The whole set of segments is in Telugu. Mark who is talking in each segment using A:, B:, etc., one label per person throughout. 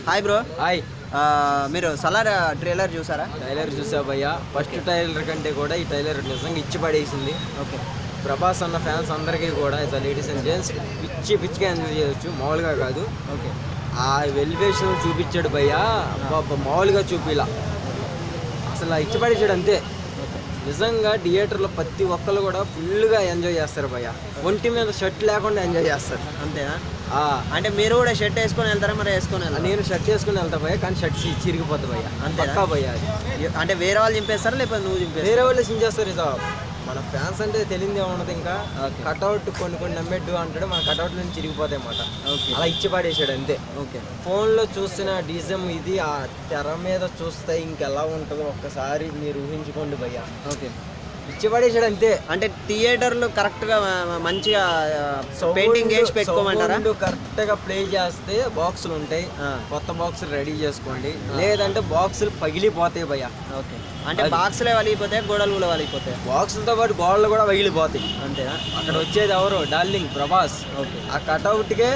A: Hi bro.
B: హాయ్.
A: మీరు సలార్ ట్రైలర్ చూసారా?
B: ట్రైలర్ చూసా భయ్యా. ఫస్ట్ ట్రైలర్ కంటే కూడా ఈ ట్రైలర్ నిజంగా ఇచ్చి పడేసింది.
A: ఓకే.
B: ప్రభాస్ అన్న ఫ్యాన్స్ అందరికీ కూడా లేడీస్ అండ్ జెంట్స్ పిచ్చిగా ఎంజాయ్ చేయొచ్చు, మామూలుగా కాదు.
A: ఓకే.
B: ఆ ఎలివేషన్ చూపించాడు భయ్యా, మామూలుగా చూపిలా, అసలు ఇచ్చి పడేసాడు అంతే. నిజంగా థియేటర్లో ప్రతి ఒక్కరు కూడా ఫుల్గా ఎంజాయ్ చేస్తారు భయ్య. ఒంటి మీద షర్ట్ లేకుండా ఎంజాయ్ చేస్తారు.
A: అంతేనా? అంటే మీరు కూడా షర్ట్ వేసుకొని వెళ్తారా? మరి వేసుకొని వెళ్తారా?
B: నేను షర్ట్ వేసుకుని వెళ్తా భయ్య, కానీ షర్ట్ చిరిగిపోద్ది భయ్య. అంతే భయ్య.
A: అంటే వేరే వాళ్ళు చింపేస్తారా లేకపోతే నువ్వు చింపేస్తారా?
B: వేరే వాళ్ళు చించేస్తారు. ఇదో మన ఫ్యాన్స్ అంటే తెలియదు ఏమన్నది. ఇంకా కట్అవుట్ కొన్ని నమ్మేట్టు అంటాడు, మన కట్అవుట్ నుంచి చిరిగిపోతాయి అన్నమాట. అలా ఇచ్చి పడేసాడు అంతే.
A: ఓకే.
B: ఫోన్లో చూసిన డిజం ఇది ఆ తెర మీద చూస్తే ఇంకెలా ఉంటుందో ఒక్కసారి మీరు ఊహించుకోండి భయ్య.
A: ఓకే.
B: ఇచ్చి పడేసాడు అంతే.
A: అంటే థియేటర్లు కరెక్ట్గా మంచిగా పెయింటింగ్ వేసి పెట్టుకోమంటారా?
B: కరెక్ట్గా ప్లే చేస్తే బాక్సులు ఉంటాయి, కొత్త బాక్సులు రెడీ చేసుకోండి. లేదంటే బాక్సులు పగిలిపోతాయి భయ్య.
A: ఓకే. అంటే బాక్సులే వలిగిపోతాయి, గోడలు కూడా వలిగిపోతాయి.
B: బాక్సులతో పాటు గోడలు కూడా పగిలిపోతాయి.
A: అంతేనా?
B: అక్కడ వచ్చేది ఎవరు? డార్లింగ్ ప్రభాస్.
A: ఓకే.
B: ఆ కటౌట్కే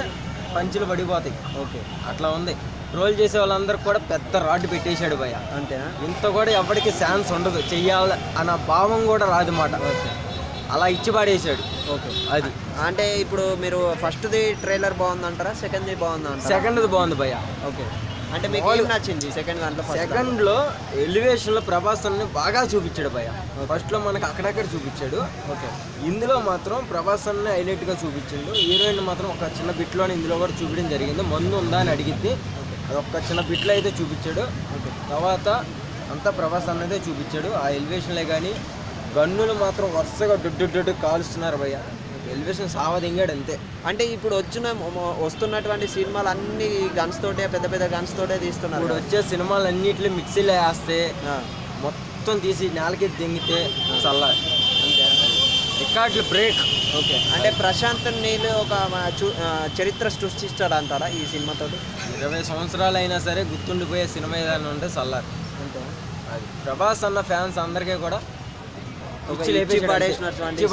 B: పంచులు పడిపోతాయి.
A: ఓకే.
B: అట్లా ఉంది. ట్రోల్ చేసే వాళ్ళందరూ కూడా పెద్ద రాడ్ పెట్టేశాడు భయ్య.
A: అంతేనా?
B: ఇంత కూడా ఎవరికి ఛాన్స్ ఉండదు, చెయ్యాలి అన్న భావం కూడా రాదు మాట.
A: ఓకే.
B: అలా ఇచ్చి పడేసాడు.
A: ఓకే.
B: అది
A: అంటే ఇప్పుడు మీరు ఫస్ట్ది ట్రైలర్ బాగుందంటారా, సెకండ్ది బాగుందంటారా?
B: సెకండ్ది బాగుంది భయ్య.
A: ఓకే. అంటే మీకు ఏం నచ్చింది సెకండ్ దాంట్లో?
B: సెకండ్లో ఎలివేషన్లో ప్రభాస్ అన్ని బాగా చూపించాడు భయ్య. ఫస్ట్లో మనకు అక్కడక్కడ చూపించాడు.
A: ఓకే.
B: ఇందులో మాత్రం ప్రభాస్ అన్ని హైలైట్గా చూపించాడు. హీరోయిన్ మాత్రం ఒక చిన్న బిట్లోనే ఇందులో కూడా చూపించడం జరిగింది. మందు ఉందా అని అడిగితే అది ఒక్క చిన్న బిట్లో అయితే చూపించాడు. తర్వాత అంతా ప్రభాస్ అన్నదే చూపించాడు. ఆ ఎలివేషన్లే కానీ గన్నులు మాత్రం వరుసగా డొడ్డు కాలుస్తున్నారు భయ్య. ఎలివేషన్ సావదింగాడు అంతే.
A: అంటే ఇప్పుడు వస్తున్నటువంటి సినిమాలు అన్ని గన్స్ తోటే, పెద్ద పెద్ద గన్స్ తోటే తీస్తున్నారు.
B: ఇప్పుడు వచ్చే సినిమాలు అన్నింటిలో మిక్సీలో వేస్తే మొత్తం తీసి నేలకి దింగితే చల్ల రికార్డులు బ్రేక్.
A: ఓకే. అంటే ప్రశాంత్ నీళ్ళు ఒక చరిత్ర సృష్టిస్తాడు అంటారా ఈ సినిమాతో?
B: 20 సంవత్సరాలు అయినా సరే గుర్తుండిపోయే సినిమా ఏదైనా ఉంటే సల్లార్. అది ప్రభాస్ అన్న ఫ్యాన్స్ అందరికీ కూడా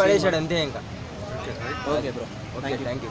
B: పడేసాడు అంతే ఇంకా.
A: Okay bro.
B: Okay, thank you.